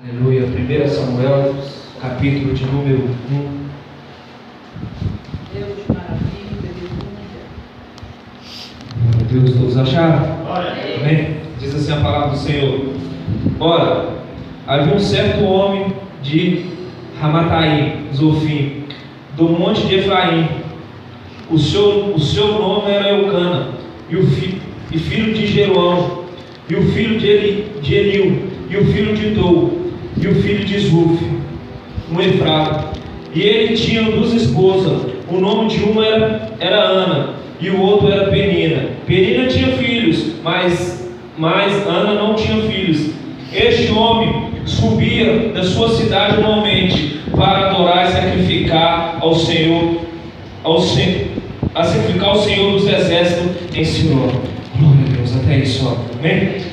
Aleluia. 1 Samuel, capítulo de número 1. Deus de maravilha, Glória a Deus, todos acharam? aleluia. Amém? Diz assim a palavra do Senhor. Ora, havia um certo homem de Ramataim, Zofim, do monte de Efraim. O seu nome era Eucana, e filho de Jeroão, e o filho de Eliu, e o filho de Dou, e o filho de Zuf, um efrata. E ele tinha duas esposas. O nome de uma era Ana, e o outro era Penina. Penina tinha filhos, mas Ana não tinha filhos. Este homem subia da sua cidade anualmente para adorar e sacrificar ao Senhor, a sacrificar ao Senhor dos exércitos em Siló. Glória a Deus, até isso, ó. Amém?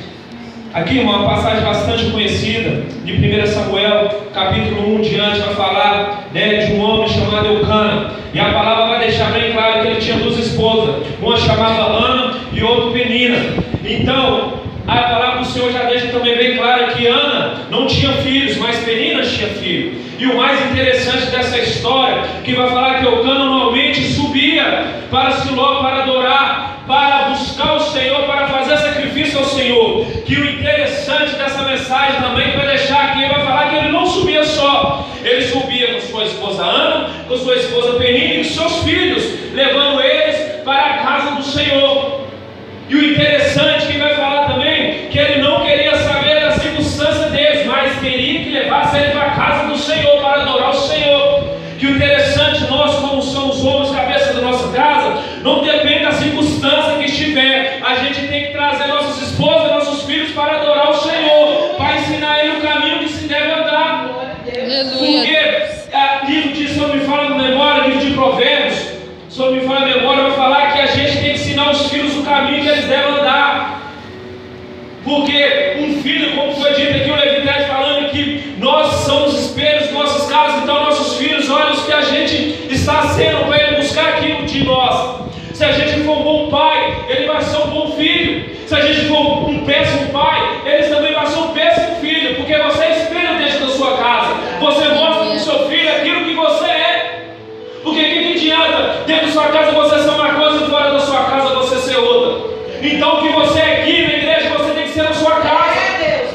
Aqui uma passagem bastante conhecida de 1 Samuel, capítulo 1 diante, vai falar de um homem chamado Eucana. E a palavra vai deixar bem claro que ele tinha duas esposas, uma chamava Ana e outra Penina. Então, a palavra do Senhor já deixa também bem claro que Ana não tinha filhos, mas Penina tinha filho. E o mais interessante dessa história, que vai falar que Eucana normalmente subia para Siló para adorar, para buscar o Senhor, para fazer sacrifício ao Senhor. Que o interessante dessa mensagem também, que vai deixar aqui, vai falar que ele não subia só, ele subia com sua esposa Ana, com sua esposa Penina e seus filhos, levando eles para a casa do Senhor. E o interessante que vai falar também, que ele não queria saber da circunstância deles, mas queria que levasse ele para a casa do Senhor, para adorar o Senhor. Que o interessante, nós como somos homens, cabeça da nossa casa, não depende da circunstância que estiver, a gente tem que trazer nossas esposas, nossos filhos para adorar o Senhor, para ensinar ele o caminho que se deve andar. Porque livro de, se eu me fala de memória, livro de Provérbios, se eu me fala de memória, vai falar que a gente tem que ensinar os filhos o caminho que eles devem andar. Porque um filho, como foi dito aqui o Levitério falando que nós somos espelhos de nossas casas, então nossos filhos olham o que a gente está sendo para ele buscar aquilo de nós. Se a gente for um bom pai, ele vai ser um bom filho. Se a gente for um péssimo pai, eles também vão ser um péssimo filho, porque você é espelho dentro da sua casa. Você mostra para o seu filho aquilo que você é. Porque o que adianta dentro da sua casa você ser uma coisa e fora da sua casa você ser outra? Então o que você é aqui na igreja, você tem que ser na sua casa.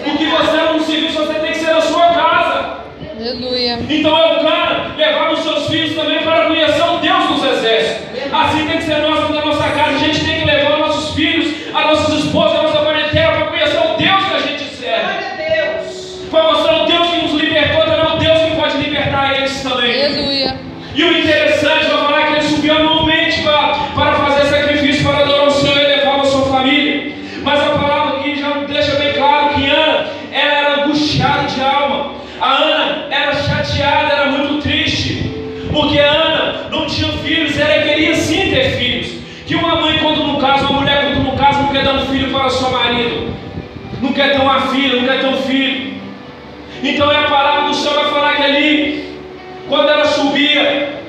O que você é no serviço, você tem que ser na sua casa. Aleluia. Então Eucana levava os seus filhos também para conhecer o Deus dos exércitos. Assim tem que ser nós da nossa casa. A gente tem que levar os nossos filhos, as nossas esposas, a nossa parentela para conhecer o Deus que a gente serve. Para mostrar o Deus que nos libertou, também o Deus que pode libertar eles também. Aleluia. E o interessante vai falar que ele subiu anualmente para fazer sacrifício, para adorar o Senhor e levava a sua família. Mas a palavra aqui já deixa bem claro que Ana, ela era angustiada de alma. A Ana era chateada, era muito triste, porque a Ana não tinha filhos, ela queria sim ter filhos. Que uma mãe, quando não casa, uma mulher, quando não casa, não quer dar um filho para o seu marido, não quer ter uma filha, não quer ter um filho. Então a palavra do Senhor vai falar que ali, quando ela subia,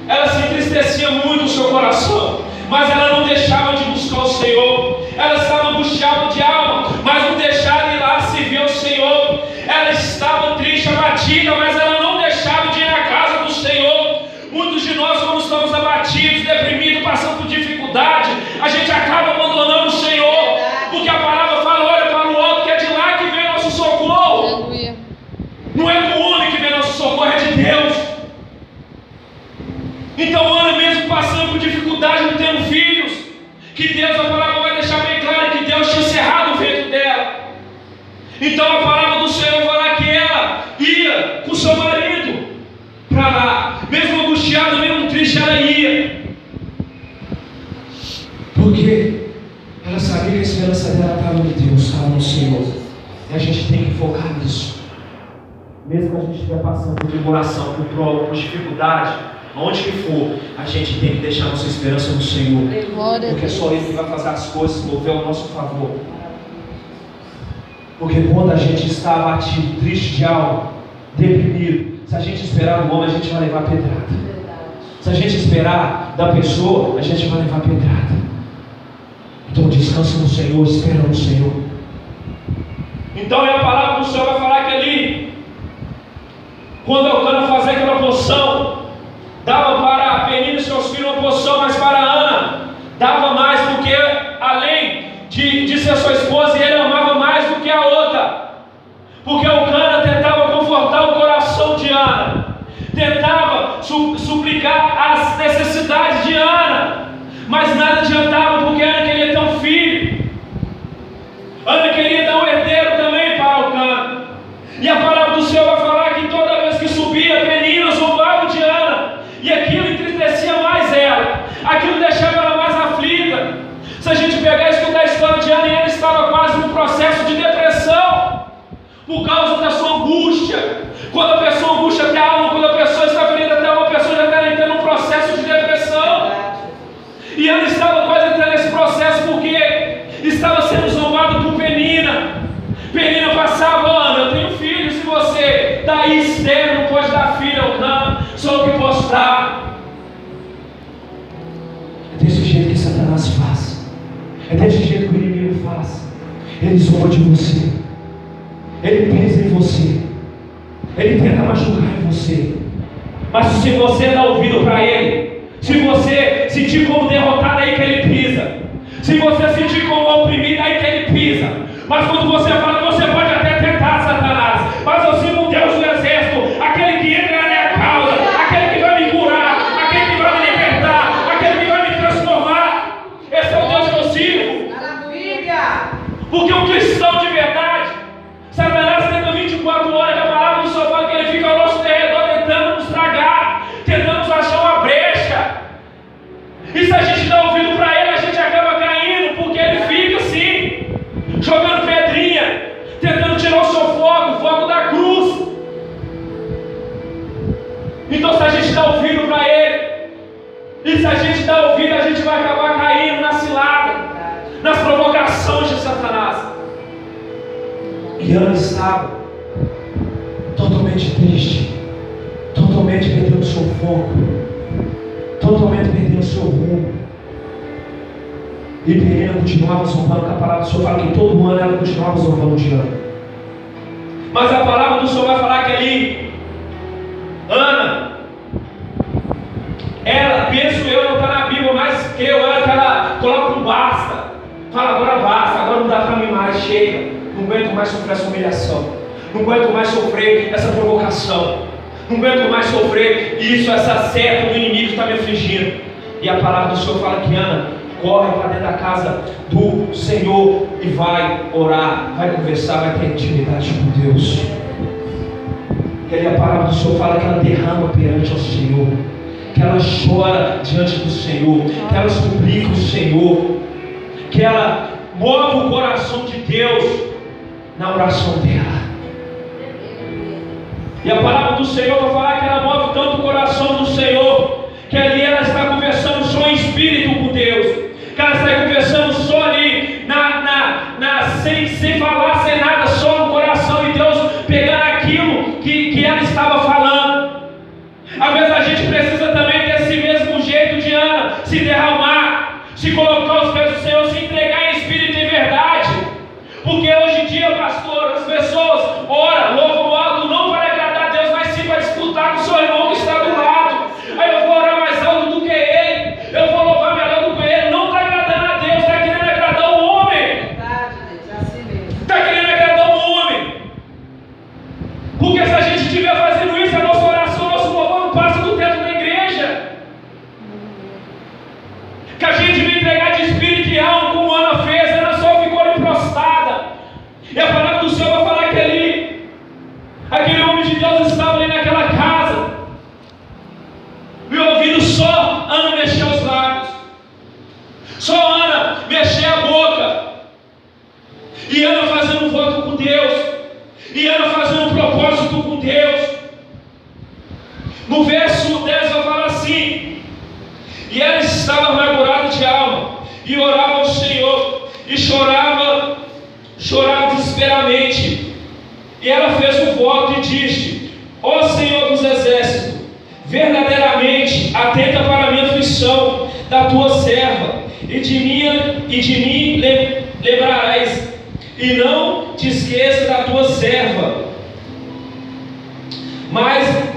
ela se entristecia muito o seu coração, mas ela não deixava de buscar o Senhor. Ela estava angustiada de alma, mas não deixava de ir lá servir ao Senhor. Ela estava triste, abatida, mas ela não deixava de ir na casa do Senhor. Muitos de nós, quando estamos abatidos, deprimidos, passando por dificuldade, a gente acaba abandonando o Senhor, porque a palavra fala: olha para o alto, que é de lá que vem nosso socorro. Aleluia. Não é do homem que vem nosso socorro, é de Deus. Então Ana, mesmo passando por dificuldade, não tendo filhos, que Deus, a palavra vai deixar bem claro que Deus tinha cerrado o ventre dela. Então a palavra do Senhor vai falar que ela ia com seu marido para lá, mesmo angustiada, mesmo triste, ela ia. Porque ela sabia que a esperança dela estava em Deus, estava no Senhor. E a gente tem que focar nisso. Mesmo que a gente estiver passando por tribulação, por prova, por dificuldade, onde que for, a gente tem que deixar nossa esperança no Senhor. Porque é só Ele que vai fazer as coisas mover ao nosso favor. Porque quando a gente está abatido, triste de alma, deprimido, se a gente esperar do homem, a gente vai levar pedrada. Se a gente esperar da pessoa, a gente vai levar pedrada. Então descansa no Senhor, espera no Senhor. Então a palavra do Senhor vai falar que ali Quando Elcana fazia aquela porção, dava para Penina e seus filhos uma porção, mas para Ana dava mais, porque além de ser sua esposa, ele amava mais do que a outra. Porque Elcana tentava confortar o coração de Ana, tentava suplicar as necessidades de Ana, mas nada adiantava, porque Ana queria ter um filho. Ana queria dar um herdeiro também para Elcana. E a palavra do Senhor vai falar que toda vez que subia, Penina zombava de Ana, e aquilo entristecia mais ela, aquilo deixava ela mais aflita. Se a gente pegar e estudar a história de Ana, ela estava quase num processo de depressão, por causa da sua angústia. Quando a pessoa angústia até a alma, quando a pessoa está ferida até a alma, a pessoa já está entrando num processo de depressão. E Ana estava quase entrando nesse processo, porque estava sendo zombado por Penina. Penina passava: Ana, eu tenho filho, se você está aí estéril, não pode dar filho, eu não, só o que posso dar. É desse jeito que Satanás faz, é desse jeito que o inimigo faz. Ele zomba de você, ele pensa em você, ele tenta machucar em você, mas se você dá ouvido para ele, se você sentir como derrotado, aí que ele pisa. Se você sentir como oprimido, aí que ele pisa. Mas quando você fala, você pode até tentar, Satanás, mas eu sirvo um Deus do exército, aquele que entra na minha causa, aquele que vai me curar, aquele que vai me libertar, aquele que vai me transformar. Esse é o Deus que eu sirvo. Maravilha! Porque um cristão de verdade, Satanás tenta 24 horas, que a palavra do Senhor fala que ele fica ao nosso derredor tentando nos tragar, tentando nos achar uma brecha. E se a gente dá ouvido para ele, a gente acaba caindo, porque ele fica assim, jogando pedrinha, tentando tirar o seu foco, o foco da cruz. Então, se a gente dá ouvido para ele, e se a gente dá ouvido, a gente vai acabar caindo na cilada, nas provocações de Satanás. E Ana estava totalmente triste, totalmente perdendo o seu foco, totalmente perdendo o seu rumo. E Penina continuava zombando, que a palavra do Senhor fala que todo ano ela continuava zombando de Ana. Mas a palavra do Senhor vai falar que ali, Ana, ela, penso eu, não está na Bíblia, mas que ela coloca um basta. Fala: agora basta, agora não dá para mim mais, chega. Não aguento mais sofrer essa humilhação, não aguento mais sofrer essa provocação, não aguento mais sofrer isso, essa seta do inimigo está me afligindo. E a palavra do Senhor fala que Ana corre para dentro da casa do Senhor e vai orar, vai conversar, vai ter intimidade com Deus. E aí a palavra do Senhor fala que ela derrama perante ao Senhor, que ela chora diante do Senhor, que ela suplica o Senhor, que ela move o coração de Deus na oração dela. E a palavra do Senhor vai falar que ela move tanto o coração do Senhor, que ali ela está conversando só em espírito com Deus, que ela está conversando só ali, sem falar, sem nada, só no coração, e Deus pegando aquilo que ela estava falando. Às vezes a gente precisa também desse mesmo jeito de Ana, se derramar, se colocar aos pés do Senhor, se entregar em espírito e em verdade. Porque hoje em dia, pastor, as pessoas oram, louvam alto, não para agradar a Deus, mas sim para disputar com o seu irmão que está do lado. Aí eu vou orar mais alto do que ele, eu vou louvar melhor do que ele, não está agradando a Deus, está querendo agradar o homem. Verdade, é assim mesmo. Está querendo agradar o homem. Porque se a gente estiver fazendo isso, a nossa oração, nosso louvor não passa do teto da igreja. Que a gente vai entregar de espírito e alma, como Ana fez. Ana só ficou ali prostrada. E a palavra do Senhor vai falar que ali, aquele homem de Deus estava ali naquela casa, e ouvindo só Ana mexer os lábios, só Ana mexer a boca, e Ana fazendo um voto com Deus, e Ana fazendo um propósito com Deus. No verso 10 vai falar assim: e ela estava amargurada de alma, e orava ao Senhor, e chorava desesperadamente. E ela fez um voto e disse: ó Senhor dos exércitos, verdadeiramente atenta para a minha aflição da tua serva, e de mim lembrarás, e não te esqueças da tua serva, mas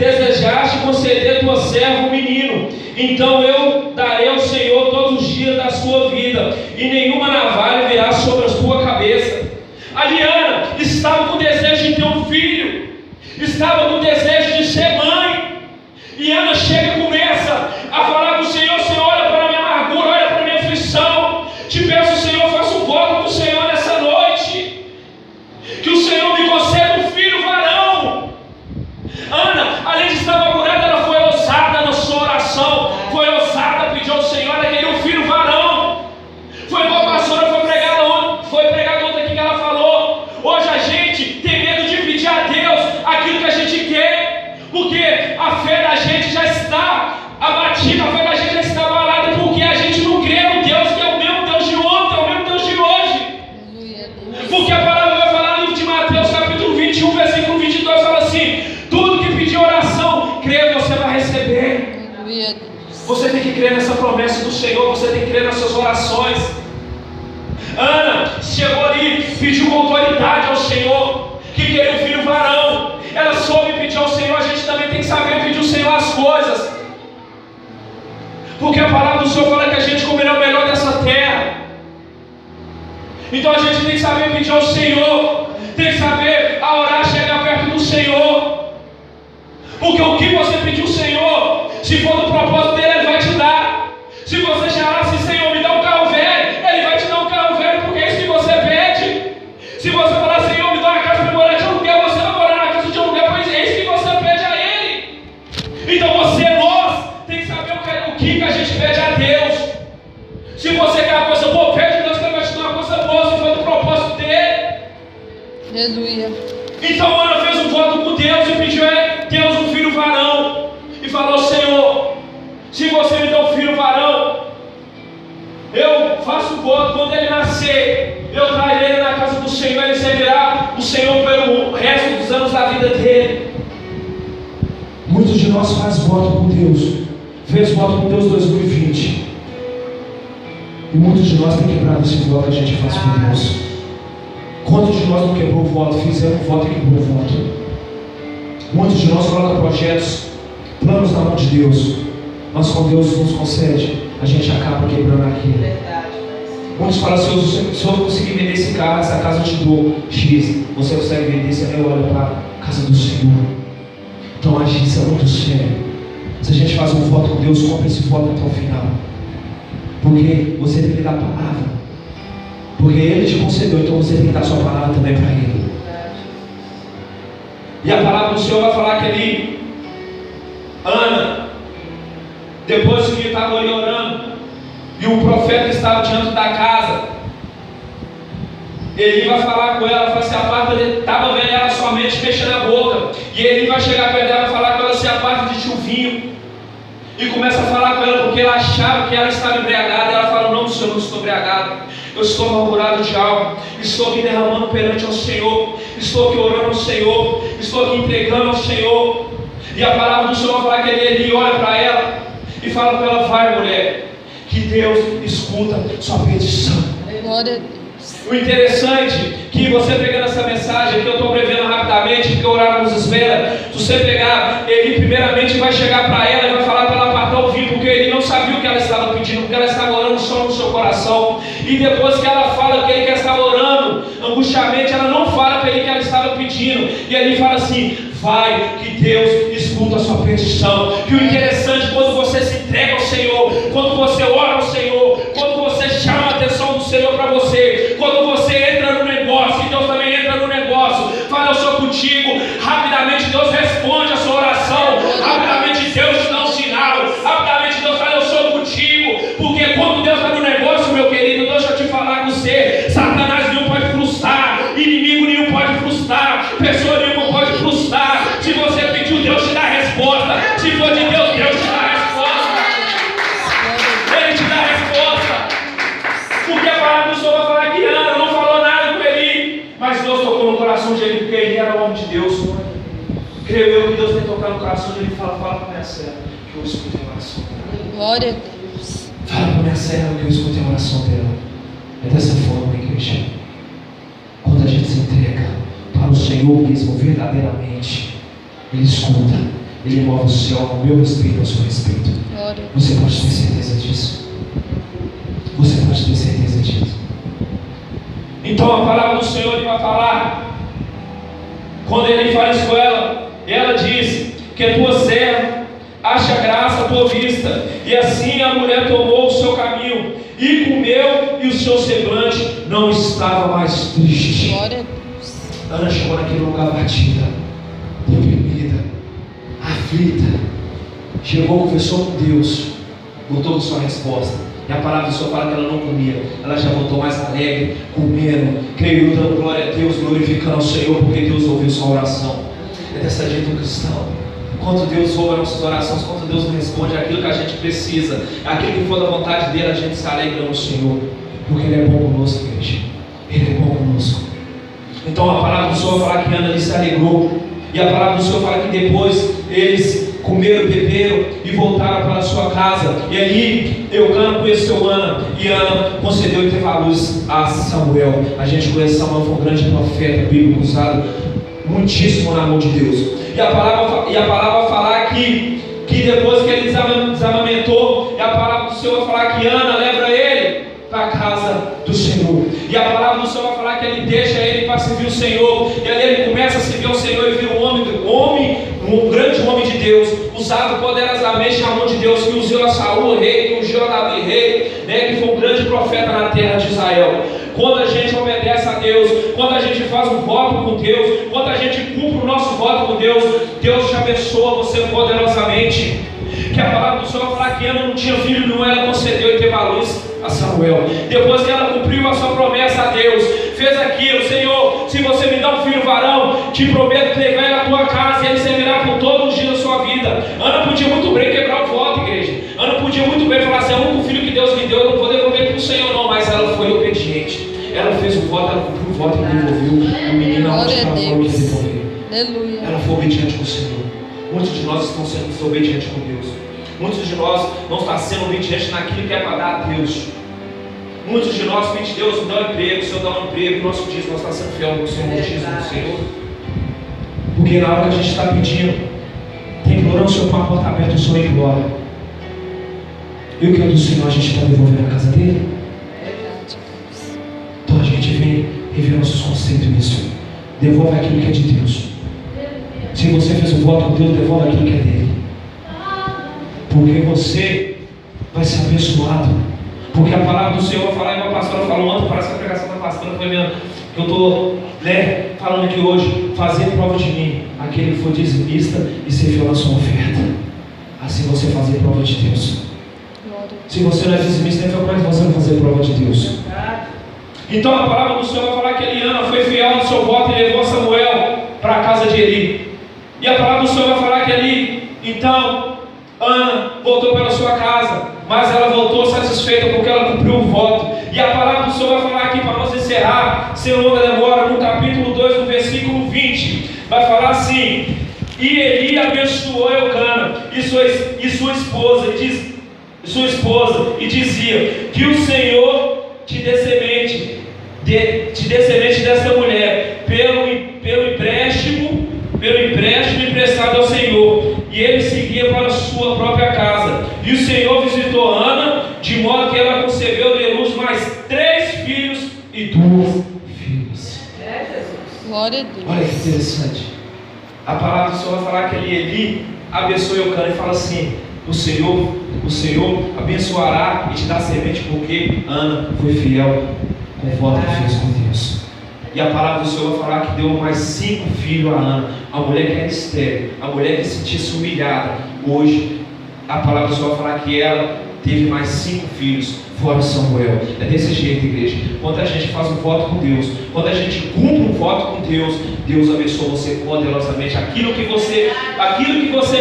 de conceder tua serva um menino, então eu darei ao Senhor todos os dias da sua vida, e nenhuma navalha virá sobre a sua cabeça. A Liana estava com desejo de ter um filho, estava com desejo de ser mãe, e Ana chega e começa a falar com o Senhor: Senhor, olha para a minha amargura, olha para a minha aflição, te peço, Senhor, faça um voto com o Senhor nessa noite, que o Senhor me conceda um filho varão. Ana, além de estar amargurada, ela foi ousada na sua oração, foi ousada, pediu ao Senhor, ela queria um filho varão. Foi igual a pastora foi pregar ontem aqui que ela falou: hoje a gente tem medo de pedir a Deus aquilo que a gente quer, porque a fé da gente já está abatida, a fé da gente já está abalada, porque a gente não crê no Deus que é o mesmo Deus de ontem, é o mesmo Deus de hoje. Porque a palavra vai falar no livro de Mateus, capítulo 21, versículo 22, fala assim: tudo que pedir oração, crê, você vai receber. Você tem que crer nessa promessa do Senhor, você tem que crer nas suas orações. Ana chegou ali, pediu com autoridade ao Senhor, que queria um filho varão. Ela soube pedir ao Senhor. A gente também tem que saber pedir ao Senhor as coisas, porque a palavra do Senhor fala que a gente comerá o melhor dessa terra. Então a gente tem que saber pedir ao Senhor, tem que saber a orar, chegar perto do Senhor, porque o que você pedir ao Senhor, se for do propósito dele, Ele vai te dar. Se você chorar assim: Senhor, me dá um carro velho, Ele vai te dar um carro velho, porque é isso que você pede. Se você falar: Senhor, me dá uma casa para morar de aluguel, você vai morar na casa de aluguel, pois é isso que você pede a Ele. Então nós tem que saber o que a gente pede a Deus. Se você quer uma coisa boa, pede a Deus que Ele vai te dar uma coisa boa, se for do propósito dele. Aleluia. Então Ana fez um voto com Deus e pediu a Deus um filho varão, e falou: Senhor, se você me der um filho varão, eu faço o voto, quando ele nascer, eu trarei ele na casa do Senhor, ele servirá o Senhor pelo resto dos anos da vida dele. Muitos de nós fazem voto com Deus, fez voto com Deus 2020, e muitos de nós têm quebrado esse voto que a gente faz com Deus. Quantos de nós não quebrou o voto, fizeram o voto e quebrou o voto? Muitos de nós colocam projetos, planos na mão de Deus, mas quando Deus nos concede, a gente acaba quebrando aquilo. Muitos falam: se eu conseguir vender esse carro, essa casa eu te dou X. Você consegue vender, você nem olha para a casa do Senhor. Então a gente, isso é muito sério. Se a gente faz um voto com Deus, compre esse voto até o final, porque você tem que dar a palavra, porque Ele te concedeu, então você tem que dar a sua palavra também para Ele. E a palavra do Senhor vai falar que ali, Ana, depois que estava ali orando, e o profeta estava diante da casa, ele vai falar com ela, fala assim: aparta, estava vendo ela somente mexendo a boca, e ele vai chegar perto dela e falar com ela assim: aparta de ti o vinho, e começa a falar com ela, porque ela achava que ela estava embriagada. Ela fala: não, Senhor, não estou embriagada, eu estou amargurado de alma, estou aqui derramando perante ao Senhor, estou aqui orando ao Senhor, estou aqui entregando ao Senhor. E a palavra do Senhor vai falar que ele olha para ela e fala para ela: vai, mulher, que Deus escuta sua petição. Glória a Deus. O interessante que você pegando essa mensagem, que eu estou prevendo rapidamente, porque o horário nos espera, se você pegar, ele primeiramente vai chegar para ela e vai falar para ela apartar o vinho, porque ele não sabia o que ela estava pedindo, porque ela estava orando só no seu coração. E depois que ela fala que ele quer estar orando angustiamente, ela não fala para ele que ela estava pedindo, e ele fala assim: vai, que Deus escuta a sua petição. E o interessante, quando você se entrega ao Senhor, quando você ora ao Senhor, quando você chama a atenção do Senhor para você, quando você entra no negócio, e Deus também entra no negócio, fala: eu sou contigo, rapidamente Deus responde a sua oração, rapidamente Deus te dá um sinal, rapidamente Deus fala: eu sou contigo, porque quando Deus está no negócio, meu querido, deixa eu te falar com você, Satanás nenhum pode frustrar, inimigo nenhum pode frustrar, pessoa nenhuma pode frustrar. Se você pediu, Deus te dá a resposta. Se for de Deus, Deus te dá a resposta. Ele te dá a resposta. Porque a palavra do Senhor vai falar que Ana não falou nada com Eli, mas Deus tocou no coração de Eli, porque ele era o homem de Deus. Creio eu que Deus tem tocado no coração de Eli e fala para minha serva que eu escutei a oração dela. Glória a Deus. Fala para minha serva que eu escutei a oração dela. É dessa forma, igreja. Quando a gente se entrega para o Senhor mesmo verdadeiramente, Ele escuta. Ele move o céu ao meu respeito, ao seu respeito. Glória. Você pode ter certeza disso. Você pode ter certeza disso. Então a palavra do Senhor ele vai falar. Quando ele fala isso com ela, ela diz que a tua serva acha graça à tua vista. E assim a mulher tomou o seu caminho e comeu, e o seu semblante não estava mais triste. Glória a Deus. Ana chegou naquele lugar batida, deprimida, aflita. Chegou, conversou com Deus, voltou com sua resposta. E a palavra do Senhor fala que ela não comia. Ela já voltou mais alegre, comendo, creio, dando glória a Deus, glorificando ao Senhor, porque Deus ouviu sua oração. É dessa jeito um cristão. Quanto Deus ouve as nossas orações, quanto Deus nos responde aquilo que a gente precisa, aquilo que for da vontade dele, a gente se alegra no Senhor, porque Ele é bom conosco, igreja. Ele é bom conosco. Então a palavra do Senhor fala que Ana ali se alegrou. E a palavra do Senhor fala que depois eles comeram, beberam e voltaram para a sua casa. E ali Eucana conheceu Ana, e Ana concedeu e teve a luz a Samuel. A gente conhece Samuel, foi um grande profeta bíblico, usado muitíssimo na mão de Deus. E a palavra falar que depois que ele desamamentou, e a palavra do Senhor vai falar que Ana leva ele para a casa do Senhor. E a palavra do Senhor vai falar que ele deixa ele para servir o Senhor. E ali ele começa a servir o Senhor e vira um grande homem de Deus, usado poderosamente na mão de Deus, que ungiu a Saul rei, que ungiu a Davi rei, né, que foi um grande profeta na terra de Israel. Quando a gente obedece a Deus, quando a gente faz um voto com Deus, quando a gente cumpre o nosso voto com Deus, Deus te abençoa você poderosamente. Que a palavra do Senhor vai falar que Ana não tinha filho nenhum, ela concedeu e teve a luz a Samuel. Depois que ela cumpriu a sua promessa a Deus, fez aquilo: Senhor, se você me dá um filho varão, te prometo levar ele à tua casa e ele servirá por todos os dias da sua vida. Ana podia muito bem quebrar o voto, igreja. Ana podia muito bem falar assim: é o único filho que Deus me deu, eu não vou devolver para o Senhor não. Mas ela foi obediente. Ela fez o voto, ela cumpriu o voto e devolveu o menino aonde ela falou que devolver. Aleluia. Ela foi obediente com o Senhor. Muitos de nós estão sendo desobedientes com Deus. Muitos de nós não estão sendo obedientes naquilo que é para dar a Deus. Muitos de nós pedem: Deus, me dá um emprego, o Senhor dá um emprego. Nosso dízimo, nós estamos sendo fiel no Senhor, no dízimo do Senhor. Porque na hora que a gente está pedindo, está implorando o Senhor com a porta aberta, o Senhor implora. E o que é do Senhor, a gente está devolvendo a casa dele? Então a gente vem rever nossos conceitos nisso. Devolve aquilo que é de Deus. Se você fez um voto com Deus, devolve aquilo que é dele. Porque você vai ser abençoado. Porque a palavra do Senhor vai falar, e a pastora falou ontem, parece que a pregação da pastora foi mesmo, que eu estou falando aqui hoje: fazer prova de mim, aquele que for dizimista e ser fiel na sua oferta. Assim você fazer prova de Deus. Se você não é dizimista, então como é que você vai fazer prova de Deus? Então a palavra do Senhor vai falar que Eliana foi fiel no seu voto e levou Samuel para a casa de Eli. E a palavra do Senhor vai falar que ali, então, Ana voltou para a sua casa, mas ela voltou satisfeita porque ela cumpriu o voto. E a palavra do Senhor vai falar aqui para nós encerrar, sem longa demora, no capítulo 2, no versículo 20, vai falar assim: e Eli abençoou Eucana e sua esposa, e dizia: que o Senhor te dê semente desta mulher pelo empréstimo emprestado ao Senhor. E ele seguia para a sua própria casa. E o Senhor visitou Ana, de modo que ela concebeu de luz mais 3 filhos e 2 filhas. Glória a Deus. Olha que interessante. A palavra do Senhor vai falar que Eli abençoou Eucana e fala assim: o Senhor abençoará e te dá semente, porque Ana foi fiel com o voto que fez com Deus. E a palavra do Senhor vai falar que deu mais 5 filhos a Ana, a mulher que era estéril, a mulher que se sentia humilhada. Hoje, a palavra do Senhor vai falar que ela teve mais 5 filhos, fora Samuel. É desse jeito, igreja. Quando a gente faz um voto com Deus, quando a gente cumpre um voto com Deus, Deus abençoa você poderosamente. Aquilo que você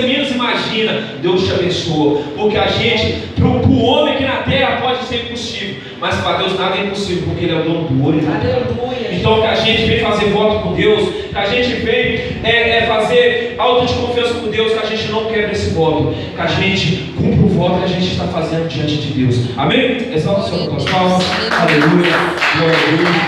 menos imagina, Deus te abençoa. Porque a gente, para o homem aqui na terra pode ser impossível, mas para Deus nada é impossível, porque Ele é o dono do ouro e da prata. Então que a gente vem fazer voto com Deus, que a gente vem fazer auto de confiança com Deus, que a gente não quebra esse voto, que a gente cumpra o voto que a gente está fazendo diante de Deus. Amém? Exalta o Senhor com as palmas. Aleluia. Glória a Deus.